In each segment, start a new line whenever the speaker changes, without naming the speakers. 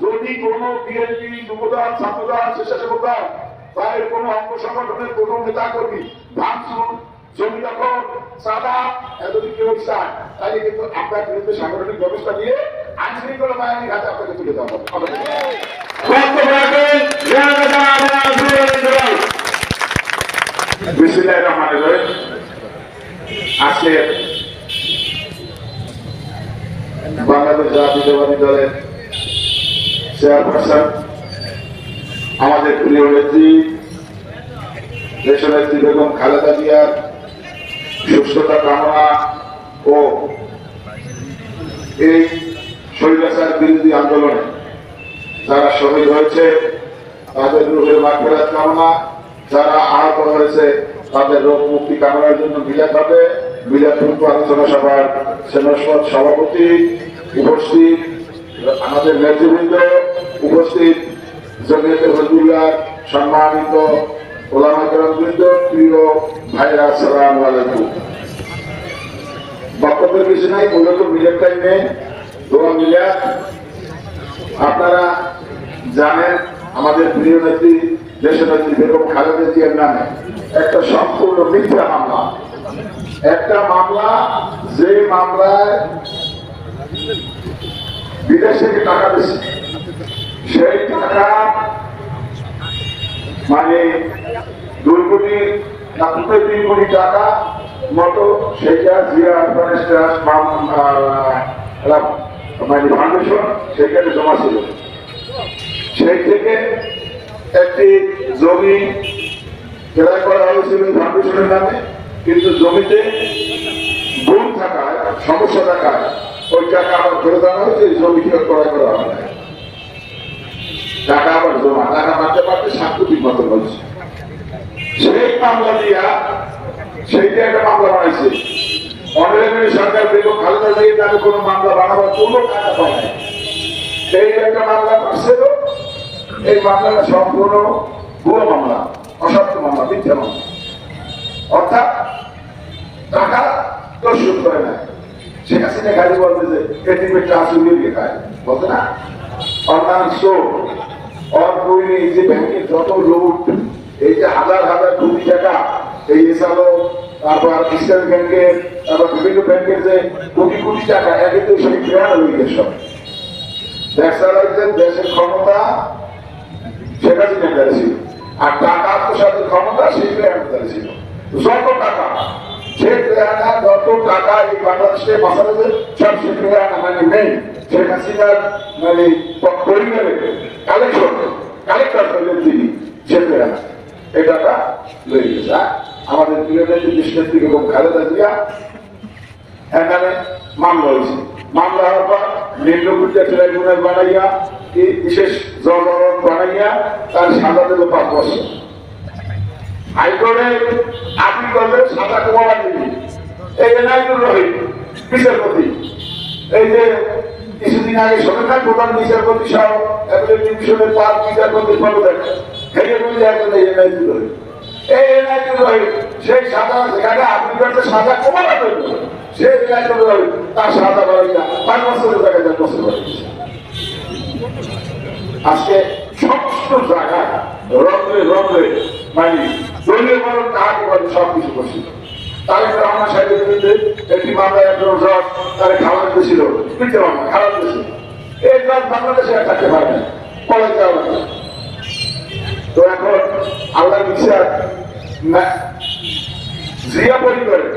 যদি কোনো বিএনপি যুবদল ছাত্রদল স্বেচ্ছাসেবক দল তাদের কোনো অঙ্গ সংগঠনের কোনো নেতা কর্মী ভাঙচুর জমি দখল চাঁদা যদি কেউ চায় তাহলে কিন্তু আপনার বিরুদ্ধে সাংগঠনিক ব্যবস্থা নিয়ে আইন শৃঙ্খলা বাহিনীর হাতে আপনাকে তুলে দেওয়া হবে। বিসমিল্লাহির রহমানির রহিম। আজকে বাংলাদেশ জাতীয়তাবাদী দলের চেয়ারপারসন আমাদের প্রিয় নেত্রী দেশনেত্রী বেগম খালেদা জিয়ার সুস্থতা কামনা ও এই স্বৈরাচার বিরোধী আন্দোলনে যারা শহীদ হয়েছে তাদের রোগের মাগফিরাত কামনা, যারা আহত হয়েছে তাদের রোগ মুক্তি কামনার জন্য মিলাদ হবে। মিলাদ পূর্ব আলোচনা সভার সেনাসদ সভাপতি উপস্থিত, আমাদের নেতৃবৃন্দ উপস্থিত, জমিয়তে হিজবুল্লাহর সম্মানিত ওলামা কেরামবৃন্দ, প্রিয় ভাইরা, আসসালামু আলাইকুম। বক্তব্যের কিছু নাই, মূলত মিলাদ টাইমে দোয়া মিলাদ। আপনারা জানেন আমাদের প্রিয় নেত্রী দেশনেত্রী বেগম খালেদা জিয়ার নামে একটা সম্পূর্ণ মিথ্যা মামলা, একটা মামলা, যে মামলায় বিদেশ থেকে টাকা দিচ্ছে, সেই টাকা মানে 2 কোটি না 3 কোটি টাকা মতো সেটা জিয়া মানে ফাউন্ডেশন সেখানে জমা ছিল। সেই থেকে একটি জমি ক্রয় করা হয়েছিল ফাউন্ডেশনের নামে, কিন্তু জমিতে ভুল থাকায়, সমস্যা থাকায় ওই টাকা আবার ফেরত আনা হয়েছে, জমি ক্রয় করা হয় না। টাকা আবার জমা, টাকা মারতে পারতে 7 কোটির মতো হয়েছে। সেই মামলা দিয়া সেইটা একটা মামলা বানাইছে। অনারেবল সরকার বেগম খালেদা জিয়ার নামে কোনো মামলা বানাবার কোনো টাকা পায় নাই। সেই একটা মামলা করছিল। এই মামলাটা সম্পূর্ণ ভুয়ো মামলা, অসত্য মামলা, মিথ্যা মামলা। অর্থাৎ টাকা তো শোধ করে না। শেখ হাসিনা খালি বলতে যে এটিমেন্টটা আসলে খায় বলতে না, অন্যান্য और कोई नहीं, যে ব্যাংকের যত লুট, এই যে হাজার হাজার কোটি টাকা, এই এসালো, তারপর ইসলাম ব্যাংকের, তারপর বিভিন্ন ব্যাংকের যে কোটি কোটি টাকা একে তো সেই ক্রিয়া হয়ে গেছে। সব দেশের ক্ষমতা শেখ হাসিনা ছিল, আর টাকা আত্মসাতের ক্ষমতা সেই ক্রিয়ার ছিল। যত টাকা শেখ রেহানা, যত টাকা এই বাংলাদেশে বাঁচাতে সব শেখ রেহানা মানে নেই, শেখ হাসিনার মানে পরিবারের কালেক্টর হলেন তিনি, শেখ রেহানা এই টাকা লয়ে গেছে। আমাদের প্রিয় নেত্রী দেশনেত্রী বেগম খালেদা জিয়া এখানে মামলা হয়েছে। মামলা হওয়ার পর নিম্নকুটিয়া ট্রাইব্যুনাল বানাইয়া, এই বিশেষ জনগণ বানাইয়া তার সাজা দিল 5 বছর। হাইকোর্টে আপিল করলে সাজা কমানো দিবি। এই এনায়েতুর রহিম বিচারপতি, এই যে কিছুদিন আগে সরকার প্রধান বিচারপতি সহ ডিভিশনের 5 বিচারপতির পদত্যাগ হেগে বলে এখন এই এনায়েতুর রহিম, এই এনায়েতুর রহিম সেই সাজা যেখানে আপিল করতে সাজা কমানো দেবে, সেই এনায়েতুর রহিম তার সাজা বাড়াইয়া 5 বছরের জায়গায় 10 বছর বাড়িয়েছে। আজকে সমস্ত জায়গায় রন্ধ্রে রন্ধ্রে মানে দলীয় বরং কাহাকে বলে সবকিছু করছিল। তারেক রহমান সাহেবের বিরুদ্ধে একটি মামলায় একজন জজ তারা খাওয়ার দিয়েছিল, মিথ্যে মামলা খাওয়ার দিয়েছিল। এই জজ বাংলাদেশে আর থাকতে পারে না, পরে যাওয়া লাগে। তো এখন আল্লাহ বিচার জিয়া পরিবারের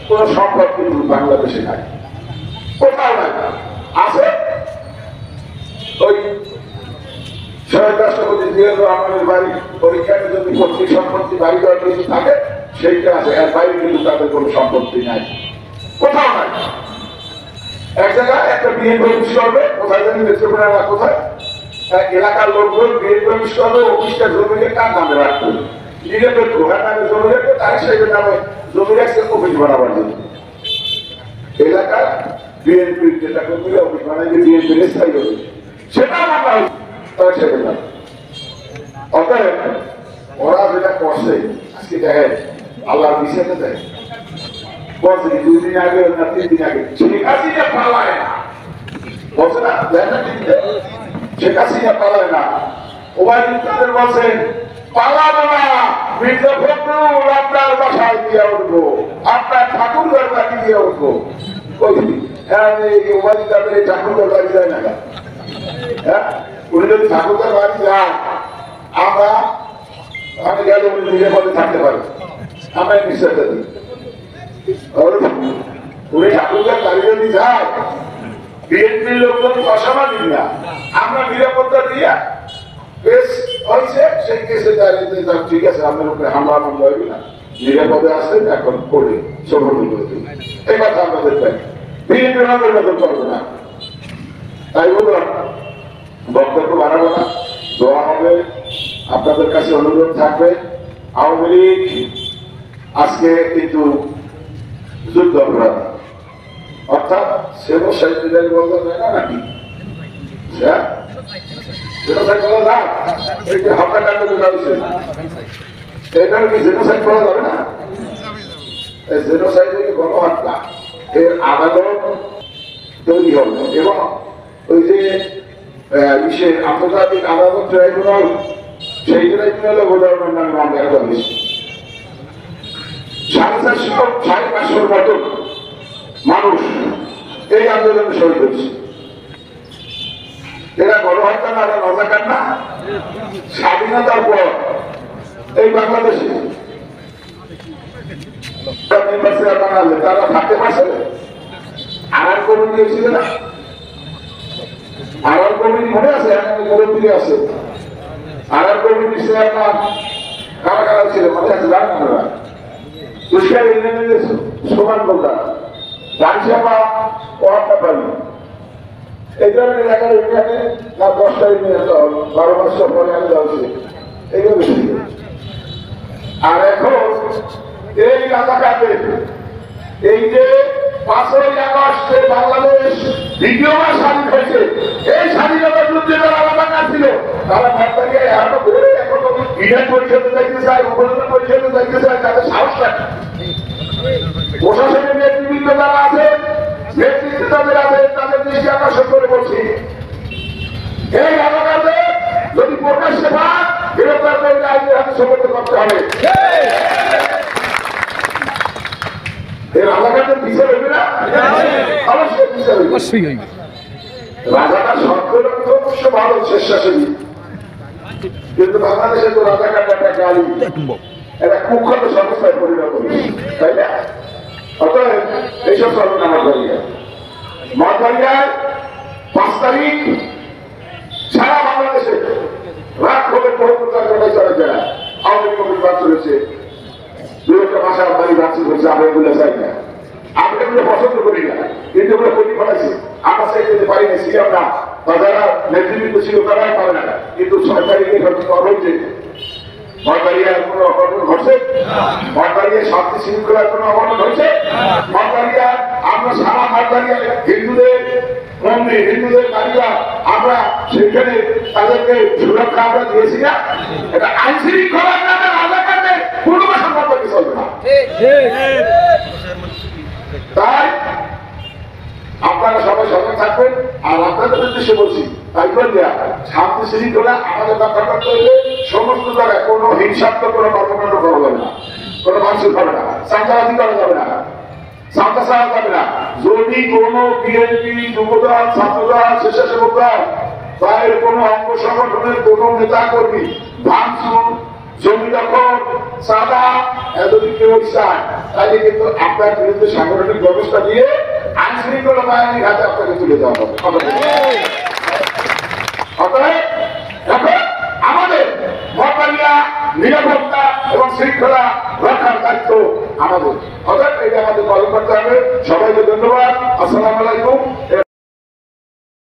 কোন সম্পদ কিন্তু বাংলাদেশে নাই, কোথাও নাই। আছে ওই শহীদ রাষ্ট্রপতি জিয়াউর রহমানের বাড়ি পরীক্ষায় যদি পৈতৃক সম্পত্তি বাড়ি ঘর কিছু থাকে সেইটা আছে, এর বাইরে কিন্তু তাদের কোনো সম্পত্তি নাই, কোথাও নাই। এক জায়গায় একটা বিএনপি অফিস করবে, কোথায় জানি নেত্রকোনা না কোথায়, এলাকার লোকজন বিএনপি অফিস করবে, অফিসটা জমিকে কার নামে রাখবে, নিজেদের ঘোড়ার নামে জমি রাখবে, তার সাহেবের নামে জমি রাখছে অফিস বানাবার জন্য। এলাকার বিএনপির যেটা করবে অফিস বানাই যে বিএনপির স্থায়ী অফিস, সেটা মামলা হয়েছে। অতএব ওরা যেটা করছে আজকে দেখেন আল্লাহ বিচারে দেয়, বলছে 2 দিন আগে না 3 দিন আগে শেখ হাসিনা পালায় না, বলছে না শেখ হাসিনা পালায় না। ওবায়দুল কাদের বলছেন পালাবো না, মির্জা ফখরুল আপনার বাসায় দিয়ে উঠবো, আপনার ঠাকুরঘর বাড়ি দিয়ে উঠবো। হ্যাঁ, ওবায়দুল কাদের এই ঠাকুরঘর বাড়ি যায় না। হ্যাঁ, উনি যদি ঠাকুরঘর বাড়ি যান আমি গেলে উনি নিজের পথে থাকতে পারেন, আমরা নিশ্চয়তা দিই। উনি ঠাকুরঘর বাড়ি যদি যায়, বিএনপির লোকজন অসামাজিক না, আমরা নিরাপত্তা দিয়া বেশ হয়েছে সেই কেসে দাঁড়িয়ে ঠিক আছে, আপনার উপরে হামলা মামলা হইবে না, নিরাপদে আসেন, এখন পড়ে সমর্থন করে দিন, এই কথা আমাদের চাই। বিএনপি আমাদের মতন করবে না। তাই বললাম বক্তব্য বাড়াবো না, দোয়া হবে, আপনাদের কাছে অনুরোধ থাকবে। আওয়ামী লীগ আজকে কিন্তু যুদ্ধ অপরাধ, অর্থাৎ সেবা সাহিত্যের বলতে যায় না নাকি, এখানে কি জেনোসাইড করা যাবে না? জেনোসাইড গণহত্যা, এর আদালত তৈরি হবে এবং ওই যে আন্তর্জাতিক আদালত ট্রাইব্যুনাল, সেই ট্রাইব্যুনালে বোঝানোর নামে মামলা করা হয়েছে। 450-500 মতো মানুষ এই আন্দোলনে শহীদ হয়েছে। এরা গণহত্যা না, এরা রাজাকার না? স্বাধীনতার পর এই বাংলাদেশে বানালে তারা থাকতে পারছে, আর কমিটি ছিল না, আর কমিটি মনে আছে, মুরব্বী আছে, আর কমিটি সে আপনার কারা কারা ছিল মনে আছে জানেন আপনারা? পুরস্কার এনে সমান কোটা রাজসভা ওয়ার্ডটা পারি এই ধরনের এলাকার এখানে না 10টা ইউনিয়ন 12 মাস পরে আমি যাচ্ছি এইভাবে। আর এখন এই এলাকাতে এই যে 5ই আগস্টে বাংলাদেশ দ্বিতীয়বার স্বাধীন হয়েছে, এই স্বাধীনতার যুদ্ধে যারা এলাকা ছিল তারা ভাবতাকে এখনো ঘুরে এখনো বিধান পরিষদে যাইতে চায়, উপজেলা পরিষদে যাইতে চায়, তাদের সাহস থাকে। প্রশাসনের নেতৃবৃন্দ যারা আছে, নেতৃত্ব যাদের আছে, তাদের দৃষ্টি আকর্ষণ করে বলছি, এই এলাকাতে যদি প্রকাশ্যে পান গ্রেফতার করে আইনের হাতে সমর্থন করতে হবে। এর এলাকাতে বিচার হইবে না? অবশ্যই বিচার হইবে। রাজাটা সর্বলক্ষ অবশ্য ভালো স্বেচ্ছাসেবী, কিন্তু বাংলাদেশে তো রাজাকার একটা গালি, একটা কুখ্যাত সংস্থায় পরিণত হয়েছে, তাই না? অতএব এইসব চলবে না। মঠবাড়িয়ায় 5 তারিখ সারা বাংলাদেশে রাত হবে 74 চলে যায়। আওয়ামী লীগ নির্বাচন চলেছে, 2-1টা ভাষার বাড়ি বাড়ছে হয়েছে, আমরা এগুলো চাই না, আমরা এগুলো পছন্দ করি না, কিন্তু এগুলো করি ফেলাইছি, আমরা চাই যেতে পারি না, ছিলাম না, বা যারা নেতৃবৃন্দ ছিল তারাই পারে না, কিন্তু সরকারি হয়েছে। মঠবাড়িয়ার কোনো অঘটন ঘটছে? মঠবাড়িয়ার শান্তি শৃঙ্খলার কোনো অঘটন হয়েছে? মঠবাড়িয়া আমরা সারা মঠবাড়িয়া হিন্দুদের মন্দির, হিন্দুদের বাড়িরা আমরা সেখানে তাদেরকে সুরক্ষা আমরা দিয়েছি না? এটা আইন শৃঙ্খলার নামে রাজাকারকে কোনো ভাষা মঠবাড়ি চলবে না। তাই আপনারা সবাই সঙ্গে থাকবেন। আর আপনাদের উদ্দেশ্যে বলছি, তাই বলিয়া শান্তি শৃঙ্খলা আমাদের রক্ষা করতে হলে সমস্ত জায়গায় কোনো হিংসাত্মক কোনো কর্মকাণ্ড করা যাবে না, কোনো মানুষের হবে না, চাঁদাবাজি করা যাবে না, চাঁদা চাওয়া যাবে না। যদি কোনো বিএনপি, যুবদল, ছাত্রদল, স্বেচ্ছাসেবক দল বা এর কোনো অঙ্গ সংগঠনের কোনো নেতা কর্মী ভাঙচুর, জমি দখল, চাঁদা যদি কেউ চায়, তাহলে কিন্তু আপনার বিরুদ্ধে সাংগঠনিক ব্যবস্থা দিয়ে আইন শৃঙ্খলা বাহিনীর হাতে আপনাকে তুলে দেওয়া হবে। অতএব এখন আমাদের মঠবাড়িয়া নিরাপত্তা এবং শৃঙ্খলা রক্ষার দায়িত্ব আমাদের। অতএব এটা আমাদের পালন করতে হবে। সবাইকে ধন্যবাদ। আসসালামু আলাইকুম।